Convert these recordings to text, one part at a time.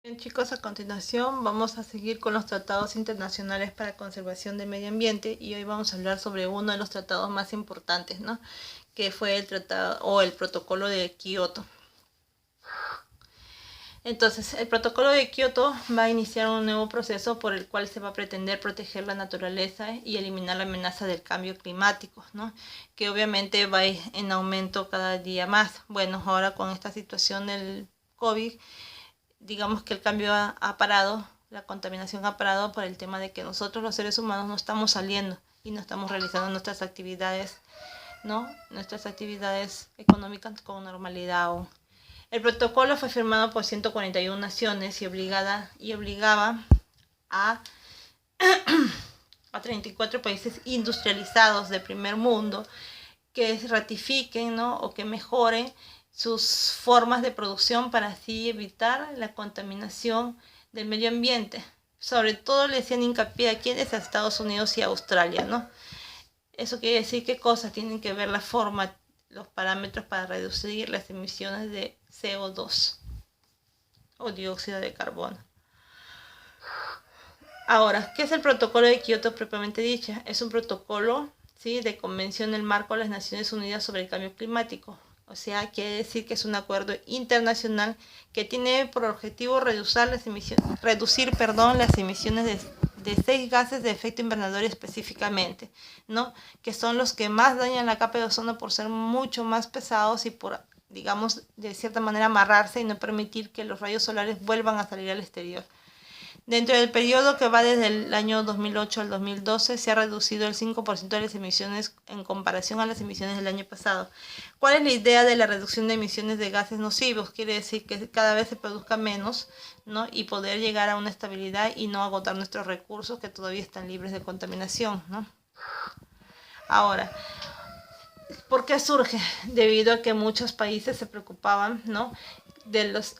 Bien, chicos, a continuación vamos a seguir con los tratados internacionales para conservación del medio ambiente y hoy vamos a hablar sobre uno de los tratados más importantes, ¿no? Que fue el tratado o el protocolo de Kioto. Entonces, el protocolo de Kioto va a iniciar un nuevo proceso por el cual se va a pretender proteger la naturaleza y eliminar la amenaza del cambio climático, ¿no? Que obviamente va a ir en aumento cada día más. Bueno, ahora con esta situación del COVID, digamos que el cambio ha parado, la contaminación ha parado por el tema de que nosotros los seres humanos no estamos saliendo y no estamos realizando nuestras actividades, ¿no? Nuestras actividades económicas con normalidad aún. El protocolo fue firmado por 141 naciones y obligaba a, a 34 países industrializados de primer mundo que ratifiquen, ¿no? O que mejoren sus formas de producción para así evitar la contaminación del medio ambiente. Sobre todo le hacían hincapié a quienes a Estados Unidos y Australia, ¿no? Eso quiere decir qué cosas tienen que ver la forma, los parámetros para reducir las emisiones de CO2 o dióxido de carbono. Ahora, ¿qué es el protocolo de Kioto propiamente dicho? Es un protocolo, ¿sí?, de convención del marco de las Naciones Unidas sobre el cambio climático. O sea, quiere decir que es un acuerdo internacional que tiene por objetivo reducir las emisiones de 6 gases de efecto invernadero específicamente, ¿no? Que son los que más dañan la capa de ozono por ser mucho más pesados y por, digamos, de cierta manera amarrarse y no permitir que los rayos solares vuelvan a salir al exterior. Dentro del periodo que va desde el año 2008 al 2012 se ha reducido el 5% de las emisiones en comparación a las emisiones del año pasado. ¿Cuál es la idea de la reducción de emisiones de gases nocivos? Quiere decir que cada vez se produzca menos, ¿no? Y poder llegar a una estabilidad y no agotar nuestros recursos que todavía están libres de contaminación, ¿no? Ahora, ¿por qué surge? Debido a que muchos países se preocupaban, ¿no?, de los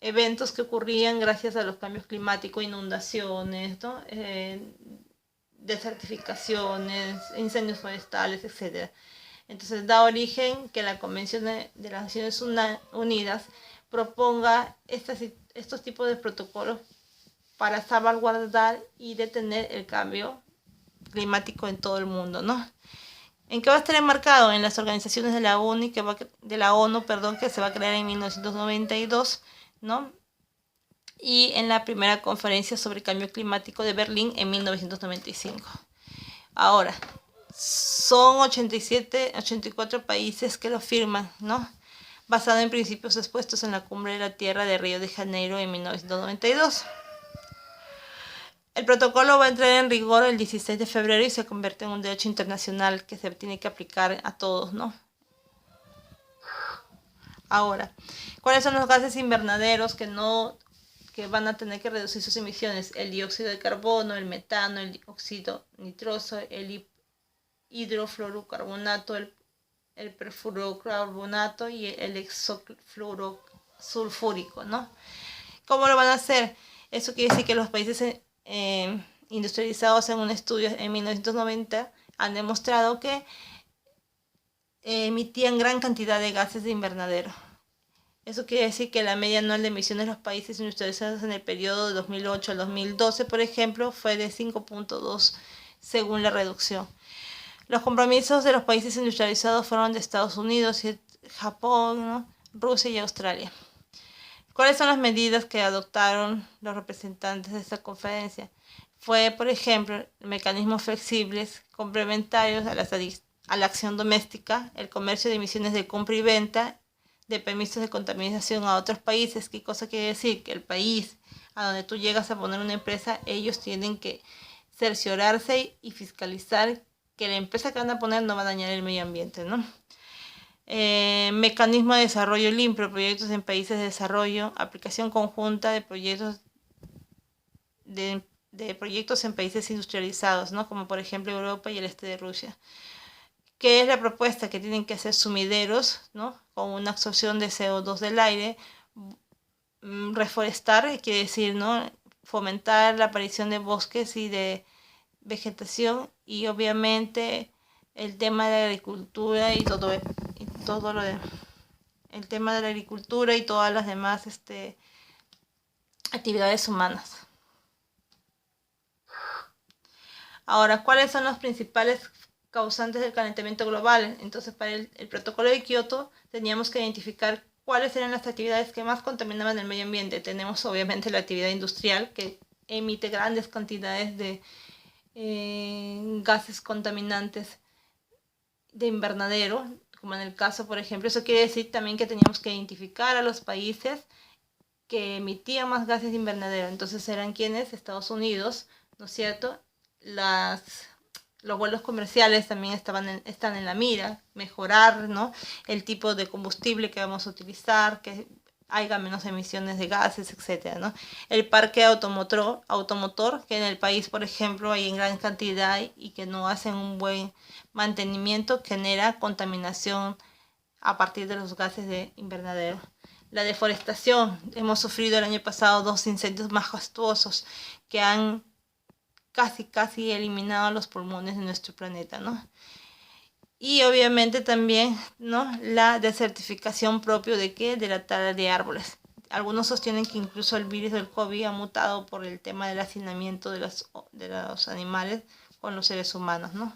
eventos que ocurrían gracias a los cambios climáticos, inundaciones, ¿no?, desertificaciones, incendios forestales, etc. Entonces da origen que la Convención de las Naciones Unidas proponga estos tipos de protocolos para salvaguardar y detener el cambio climático en todo el mundo, ¿no? ¿En qué va a estar enmarcado? En las organizaciones de la ONU, que se va a crear en 1992, ¿no? Y en la primera conferencia sobre cambio climático de Berlín en 1995. Ahora, son 84 países que lo firman, ¿no? Basado en principios expuestos en la Cumbre de la Tierra de Río de Janeiro en 1992. El protocolo va a entrar en rigor el 16 de febrero y se convierte en un derecho internacional que se tiene que aplicar a todos, ¿no? Ahora, ¿cuáles son los gases invernaderos que van a tener que reducir sus emisiones? El dióxido de carbono, el metano, el óxido nitroso, el hidrofluorocarbonato, el perfluorocarbonato y el hexafluorosulfúrico, ¿no? ¿Cómo lo van a hacer? Eso quiere decir que los países industrializados en un estudio en 1990 han demostrado que emitían gran cantidad de gases de invernadero. Eso quiere decir que la media anual de emisiones de los países industrializados en el periodo de 2008 al 2012, por ejemplo, fue de 5.2 según la reducción. Los compromisos de los países industrializados fueron de Estados Unidos, Japón, ¿no?, Rusia y Australia. ¿Cuáles son las medidas que adoptaron los representantes de esta conferencia? Fue, por ejemplo, mecanismos flexibles complementarios a la acción doméstica, el comercio de emisiones de compra y venta, de permisos de contaminación a otros países. ¿Qué cosa quiere decir? Que el país a donde tú llegas a poner una empresa, ellos tienen que cerciorarse y fiscalizar que la empresa que van a poner no va a dañar el medio ambiente, ¿no? Mecanismo de desarrollo limpio, proyectos en países de desarrollo, aplicación conjunta de proyectos en países industrializados, ¿no?, como por ejemplo Europa y el este de Rusia. ¿Qué es la propuesta? Que tienen que hacer sumideros, ¿no?, con una absorción de CO2 del aire, reforestar, quiere decir, ¿no?, fomentar la aparición de bosques y de vegetación, y obviamente el tema de la agricultura y todo lo de el tema de la agricultura y todas las demás actividades humanas. Ahora, ¿cuáles son los principales causantes del calentamiento global? Entonces, para el protocolo de Kioto teníamos que identificar cuáles eran las actividades que más contaminaban el medio ambiente. Tenemos obviamente la actividad industrial, que emite grandes cantidades de gases contaminantes de invernadero, como en el caso, por ejemplo. Eso quiere decir también que teníamos que identificar a los países que emitían más gases de invernadero. Entonces eran quienes, Estados Unidos, ¿no es cierto? Los vuelos comerciales también están en la mira, mejorar, ¿no?, el tipo de combustible que vamos a utilizar, que haya menos emisiones de gases, etcétera, ¿no? El parque automotor, que en el país, por ejemplo, hay en gran cantidad y que no hacen un buen mantenimiento, genera contaminación a partir de los gases de invernadero. La deforestación. Hemos sufrido el año pasado 2 incendios majestuosos que han casi eliminado los pulmones de nuestro planeta, ¿no? Y obviamente también, ¿no?, la desertificación propio de ¿qué? De la tala de árboles. Algunos sostienen que incluso el virus del COVID ha mutado por el tema del hacinamiento de los animales con los seres humanos, ¿no?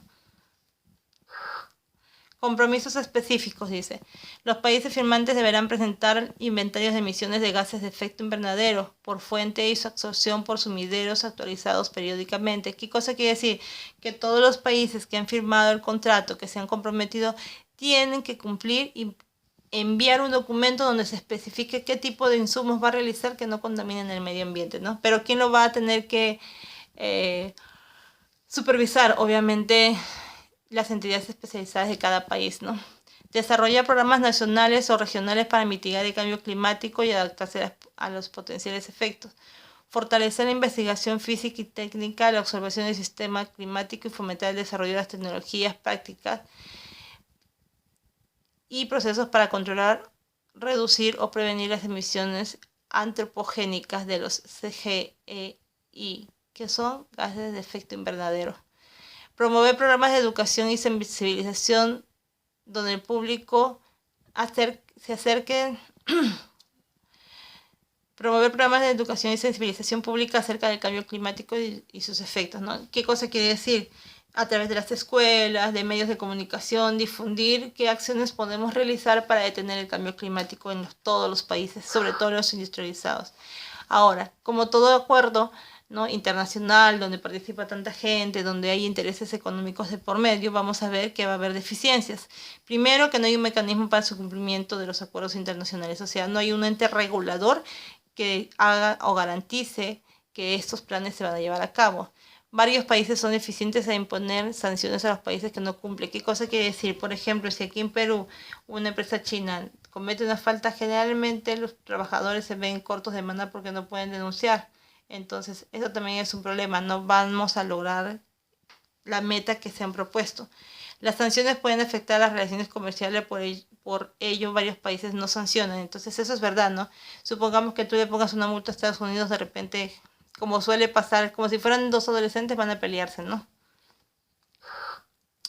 Compromisos específicos, dice. Los países firmantes deberán presentar inventarios de emisiones de gases de efecto invernadero por fuente y su absorción por sumideros actualizados periódicamente. ¿Qué cosa quiere decir? Que todos los países que han firmado el contrato, que se han comprometido, tienen que cumplir y enviar un documento donde se especifique qué tipo de insumos va a realizar que no contaminen el medio ambiente, ¿no? Pero ¿quién lo va a tener que supervisar? Obviamente las entidades especializadas de cada país, ¿no? Desarrollar programas nacionales o regionales para mitigar el cambio climático y adaptarse a los potenciales efectos. Fortalecer la investigación física y técnica, la observación del sistema climático y fomentar el desarrollo de las tecnologías prácticas y procesos para controlar, reducir o prevenir las emisiones antropogénicas de los CGEI, que son gases de efecto invernadero. Promover programas de educación y sensibilización donde el público se acerque. Promover programas de educación y sensibilización pública acerca del cambio climático y sus efectos, ¿no? ¿Qué cosa quiere decir? A través de las escuelas, de medios de comunicación, difundir qué acciones podemos realizar para detener el cambio climático en todos los países, sobre todo los industrializados. Ahora, como todo acuerdo, ¿no?, internacional, donde participa tanta gente, donde hay intereses económicos de por medio, vamos a ver que va a haber deficiencias. Primero, que no hay un mecanismo para su cumplimiento de los acuerdos internacionales, o sea, no hay un ente regulador que haga o garantice que estos planes se van a llevar a cabo. Varios países son eficientes a imponer sanciones a los países que no cumplen. ¿Qué cosa quiere decir? Por ejemplo, si aquí en Perú una empresa china comete una falta, generalmente los trabajadores se ven cortos de mano porque no pueden denunciar. Entonces, eso también es un problema. No vamos a lograr la meta que se han propuesto. Las sanciones pueden afectar las relaciones comerciales, por ello varios países no sancionan. Entonces, eso es verdad, ¿no? Supongamos que tú le pongas una multa a Estados Unidos, de repente, como suele pasar, como si fueran dos adolescentes, van a pelearse, ¿no?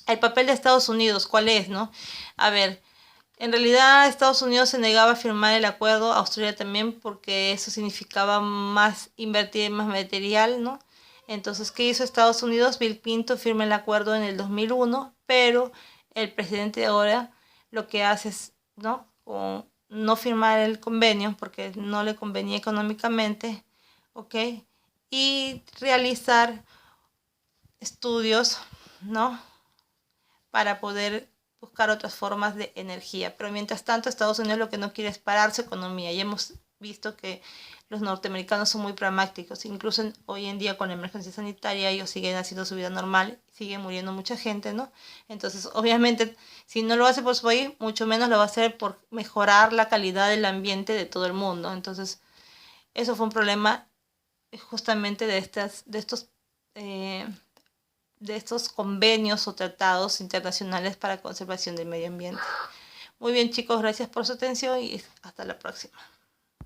El papel de Estados Unidos, ¿cuál es, no? A ver, en realidad Estados Unidos se negaba a firmar el acuerdo, Australia también, porque eso significaba más invertir en más material, ¿no? Entonces, ¿qué hizo Estados Unidos? Bill Clinton firma el acuerdo en el 2001, pero el presidente de ahora lo que hace es, ¿no?, no firmar el convenio porque no le convenía económicamente, ¿ok? Y realizar estudios, ¿no?, para poder buscar otras formas de energía. Pero mientras tanto, Estados Unidos lo que no quiere es parar su economía. Y hemos visto que los norteamericanos son muy pragmáticos. Incluso hoy en día con la emergencia sanitaria ellos siguen haciendo su vida normal, siguen muriendo mucha gente, ¿no? Entonces, obviamente, si no lo hace por su país, mucho menos lo va a hacer por mejorar la calidad del ambiente de todo el mundo. Entonces, eso fue un problema justamente de estos convenios o tratados internacionales para conservación del medio ambiente. Muy bien, chicos, gracias por su atención y hasta la próxima.